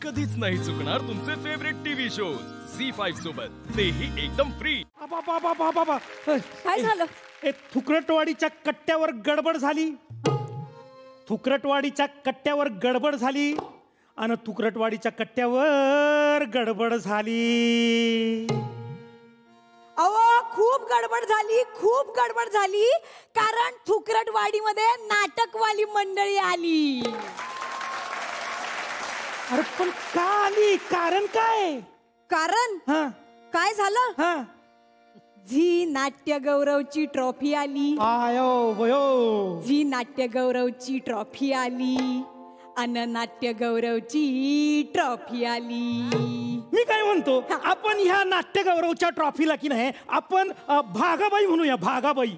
कधीच नाही चुकणार तुमचे फेवरेट टीव्ही शो झी5 सोबत, तेही एकदम फ्री. काय झालं? थुकरटवाडीच्या कट्ट्यावर गडबड झाली. थुकरटवाडीच्या कट्ट्यावर गडबड झाली आणि थुकरटवाडीच्या कट्ट्यावर गडबड झाली. अहो खूप गडबड झाली, खूप गडबड झाली, कारण थुकरटवाडीमध्ये नाटकवाली मंडळी आली. अरे पण का आली? कारण काय? कारण काय झालं? झी नाट्य गौरवची ट्रॉफी आली. आयो वयो. झी नाट्य गौरवची ट्रॉफी आली. नाट्य गौरवची ट्रॉफी आली. मी काय म्हणतो, आपण ह्या नाट्य गौरवच्या ट्रॉफीला की नाही आपण भागाबाई म्हणूया. भागाबाई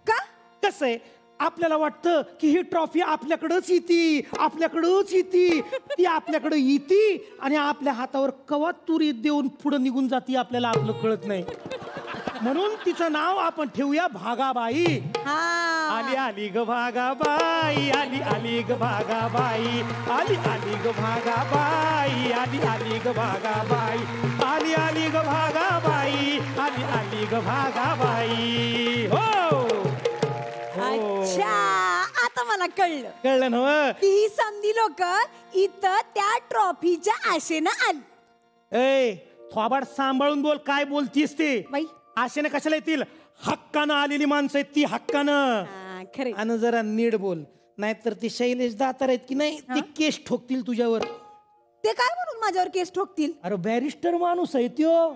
का? कसं आहे, आपल्याला वाटतं की ही ट्रॉफी आपल्याकडंच येते, आपल्याकडंच येते. ती आपल्याकडे येते आणि आपल्या हातावर कवा तुरी देऊन पुढे निघून जाते, आपल्याला आपलं कळत नाही. म्हणून तिचं नाव आपण ठेवूया भागाबाई. आली आली ग भागाबाई, आली आली ग भागाबाई, आली आली ग भागाबाई, आली आली ग भागाबाई, आली आली ग भागाबाई, आली आली ग भागाबाई. हो अच्छा, आता मला कळलं ना की ही समधी लोक इथं त्या ट्रॉफीच्या आशेनं आली. ए थोबाड सांभाळून बोल, काय बोलतीस ते? बाई आशेने कशाला येतील? हक्कानं आलेली माणसं आहेत ती, हक्कानं. खरे. आणि जरा नीट बोल, नाहीतर ते शैलेश दातार आहेत की नाही, ते केस ठोकतील तुझ्यावर. ते काय म्हणून माझ्यावर केस ठोकतील? अरे बॅरिस्टर माणूस आहे त्यो.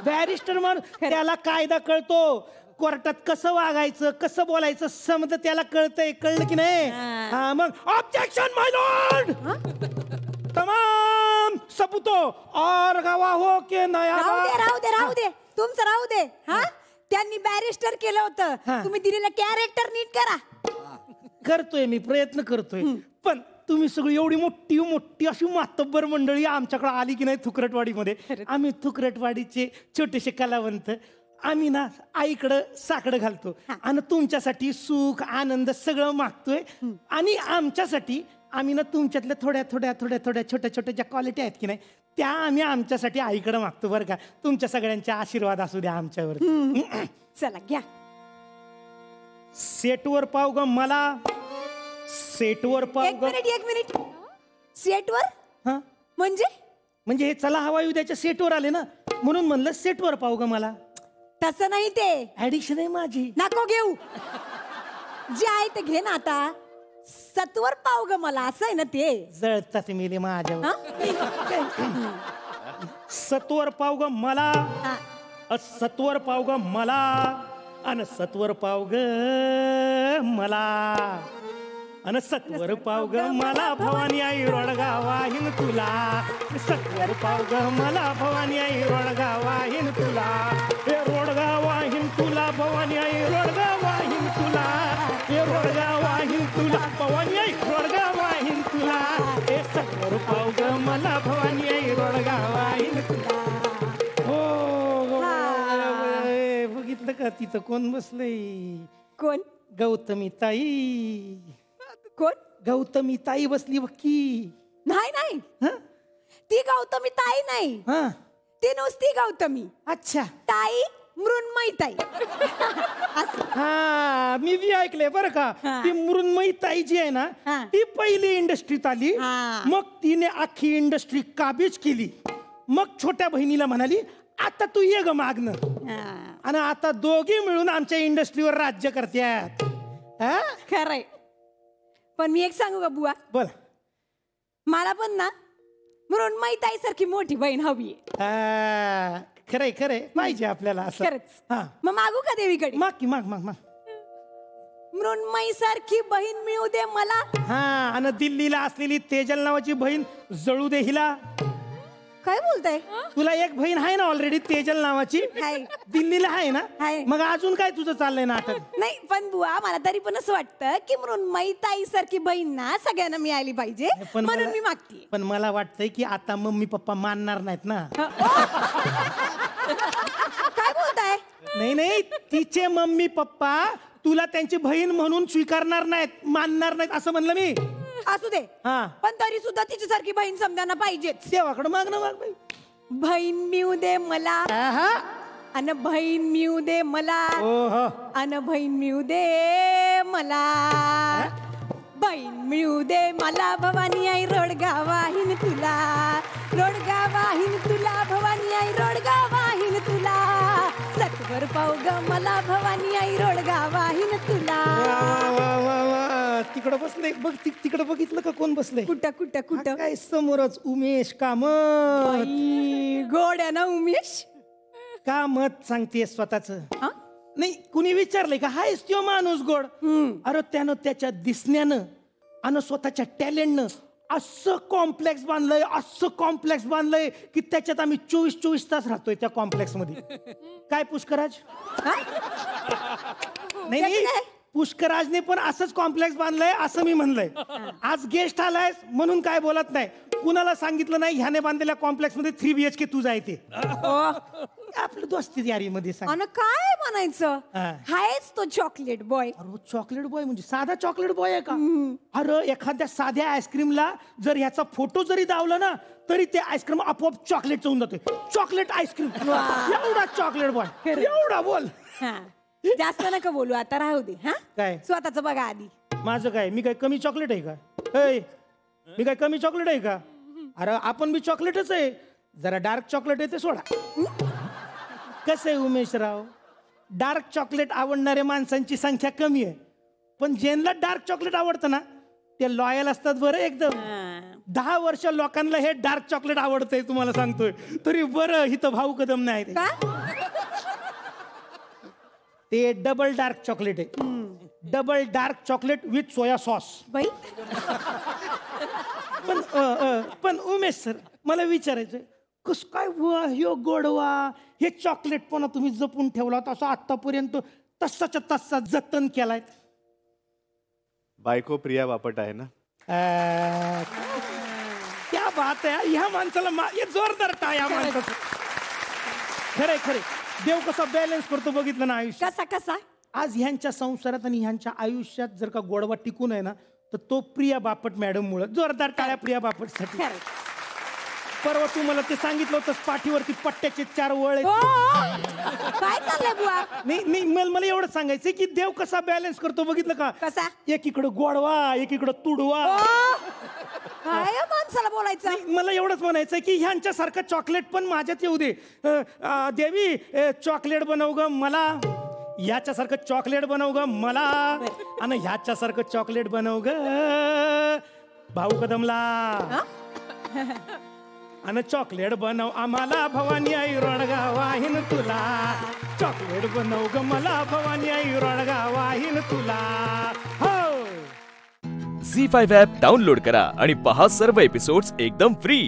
बॅरिस्टर माणूस, त्याला कायदा कळतो. कोर्टात कसं वागायचं, कसं बोलायचं समज त्याला कळतंय. कळलं की नाही? हा मग ऑब्जेक्शन माय लॉर्ड. तमाम सबूतो और गवाह हो के नया. राहू दे तुमचं राहू दे. त्यांनी बॅरिस्टर केलं होतं, तुम्ही दिलेलं कॅरेक्टर नीट करा. करतोय मी, प्रयत्न करतोय. पण तुम्ही सगळी एवढी मोठी मोठी अशी मातब्बर मंडळी आमच्याकडे आली की नाही थुकरटवाडीमध्ये. आम्ही थुकरटवाडीचे छोटेसे कलावंत, आम्ही ना आईकडं साकडं घालतो आणि तुमच्यासाठी सुख आनंद सगळं मागतोय. आणि आमच्यासाठी आम्ही ना तुमच्यातल्या थोड्या थोड्या थोड्या थोड्या छोट्या छोट्या ज्या क्वालिटी आहेत की नाही, त्या आम्ही आमच्यासाठी आईकडे मागतो बरं का. तुमच्या सगळ्यांचे आशीर्वाद असू द्या आमच्यावर. चला घ्या. सेटवर पाव ग मला, सेटवर पाव. एक मिनिट सेटवर म्हणजे हे चला हवा उद्याच्या सेटवर आले ना, म्हणून म्हणलं सेटवर पाव ग मला. तसं नाही, ते ऍडिक्शन आहे माझी. नको घेऊ, जे आहे ते घे ना. आता सत्वर पाव ग मला असं आहे ना, ते जळतात मेले माझ्यावर. सत्वर पाव ग मला, सत्वर पाव ग मला, अन सत्वर पाव ग मला, अन सत्वर पाव ग मला भवानी आई रोडगा वाहीन तुला. सत्वर पाव ग मला भवानी आई रोडगा वाहीन तुला. हे रोडगा वाहीन तुला भवानी आई रोडगा वाहीन तुला. हे रोडगा वाहीन तुला भवानी आई रोडगा वाहीन तुला. हे सत्वर पाव ग मला भवानी आई रोडगा वाहीन तुला. हो बघितलं का तिथं कोण बसलंय? कोण? गौतमी ताई. कोण? गौतमी ताई बसली बक्की. नाही ती गौतमी ताई नाही, ती नुसती गौतमी. अच्छा, ताई मृण्मयी ताई. मी बी ऐकलंय बरं का. ती मृण्मयी ताई जी आहे ना, ती पहिली इंडस्ट्रीत आली, मग तिने अख्खी इंडस्ट्री काबीज केली. मग छोट्या बहिणीला म्हणाली आता तू ये ग मागणं. आणि आता दोघी मिळून आमच्या इंडस्ट्रीवर राज्य करतात. खरंय. पण मी एक सांगू का बुवा? बोल. मला पण ना मृण्मयी ताई सारखी मोठी बहीण हवी. खरंय खरंय, पाहिजे आपल्याला असं. खरंच. मग मागू का देवीकडे? माग की माग माग माग. मृण्मयी सारखी बहीण मिळू दे मला. आणि दिल्लीला असलेली तेजल नावाची बहीण जळू दे हिला. काय बोलताय? तुला एक बहीण आहे ना ऑलरेडी, तेजल नावाची. दिल्लीला आहे ना. मग अजून काय तुझं चाललंय नाटक? नाही पण बुवा, मला तरी पण असं वाटतं की मृण्मयी ताई सारखी बहीण ना सगळ्यांना मिळाली पाहिजे, म्हणून मी मागते. पण मला वाटतंय की आता मम्मी पप्पा मानणार नाहीत ना. काय बोलताय? नाही, तिचे मम्मी पप्पा तुला त्यांची बहीण म्हणून स्वीकारणार नाहीत, मानणार नाहीत असं म्हणलं मी. असू दे हा. पण तरी सुद्धा तिच्यासारखी बहीण समजायला पाहिजेच. देवाकडे माग ना माग बाई. बहीण मिळू दे मला आहा. अन बहीण मिळू दे मला ओहो. अन बहीण मिळू दे मला बहीण मिळू दे मला भवानी आई रोडगा वाहीन तुला रोडगा वाहीन तुला भवानी आई रोडगा वाहीन तुला सत्वर पाव ग मला भवानी आई रोडगा वाहीन तुला. तिकडं बसले बघ तिकडं बघितलं का कोण बसले? कुठं कुठं कुठं काय समोरच उमेश कामत. गोड आहे ना उमेश. कामत सांगते स्वतःच. हा? नाही कुणी विचारलंय का हायच तो माणूस गोड? अरे त्यानं त्याच्या दिसण्यानं आणि स्वतःच्या टॅलेंटनं असं कॉम्प्लेक्स बांधलंय की त्याच्यात आम्ही 24 तास राहतोय त्या कॉम्प्लेक्स मध्ये. काय पुष्कराज? नाही पुष्कराजने पण असंच कॉम्प्लेक्स बांधलंय असं मी म्हणलंय. आज गेस्ट आलाय म्हणून काय बोलत नाही. कुणाला सांगितलं नाही ह्याने बांधलेल्या कॉम्प्लेक्स मध्ये 3 BHK तू जायते. आपलं दोस्ती यारी मध्ये सांग. काय म्हणायचं हायच तो चॉकलेट बॉय. अरे चॉकलेट बॉय म्हणजे साधा चॉकलेट बॉय आहे का? अरे एखाद्या साध्या आईस्क्रीमला जर ह्याचा फोटो जरी दावला ना तरी ते आईस्क्रीम आपोआप चॉकलेट होऊन जाते. चॉकलेट आईस्क्रीम एवढा चॉकलेट बॉय एवढा बोल. जास्त नका बोलू आता राहू दे. हा काय स्वतःच बघा आधी. माझं काय मी काय कमी चॉकलेट आहे का? मी काय कमी चॉकलेट आहे का? अरे आपण बी चॉकलेटच आहे. जरा डार्क चॉकलेट आहे ते सोडा. कसं आहे उमेशराव डार्क चॉकलेट आवडणाऱ्या माणसांची संख्या कमी आहे पण ज्यांना डार्क चॉकलेट आवडतं ना ते लॉयल असतात बरं एकदम. 10 वर्ष लोकांना हे डार्क चॉकलेट आवडतंय तुम्हाला सांगतोय तरी बरं इथं भाऊ कदम नाही. ते डबल डार्क चॉकलेट आहे. Double dark chocolate with soya sauce. पण उमेश सर मला विचारायचं कस काय ह्यो गोडवा हे चॉकलेट पण तुम्ही जपून ठेवला असं आतापर्यंत तसाच्या तसा जतन केलाय. बायको प्रिया बापट आहे ना. क्या बात आहे. ह्या माणसाला जोरदार टाळ्या माणसाचं. खरे खरे देव कसा बॅलन्स करतो बघितलं ना आयुष्य. कसा आज ह्यांच्या संसारात आणि ह्यांच्या आयुष्यात जर का गोडवा टिकून आहे ना तर तो प्रिया बापट मॅडम मुळे. जोरदार टाळ्या प्रिया बापट साठी. परवा तू मला ते सांगितलं होतं पाठीवरती पट्ट्याचे 4 वळ. काय चाललंय बुवा? नाही मला एवढं सांगायचं की देव कसा बॅलन्स करतो बघितलं का? कसा? एकीकडे गोडवा एकीकडे तुडवा. काय माणसाला बोलायचं? मला एवढंच म्हणायचं की ह्यांच्यासारखं चॉकलेट पण माझ्यात येऊ दे. देवी चॉकलेट बनव ग मला. याच्यासारखं चॉकलेट बनव ग मला आणि ह्याच्यासारखं चॉकलेट बनव ग भाऊ कदमला. आणि चॉकलेट बनव आम्हाला भवानी आई रोडगा वाहीन तुला. चॉकलेट बनव ग मला भवानी आई रोडगा वाहीन तुला. हो झी5 ॲप डाउनलोड करा आणि पहा सर्व एपिसोड्स एकदम फ्री.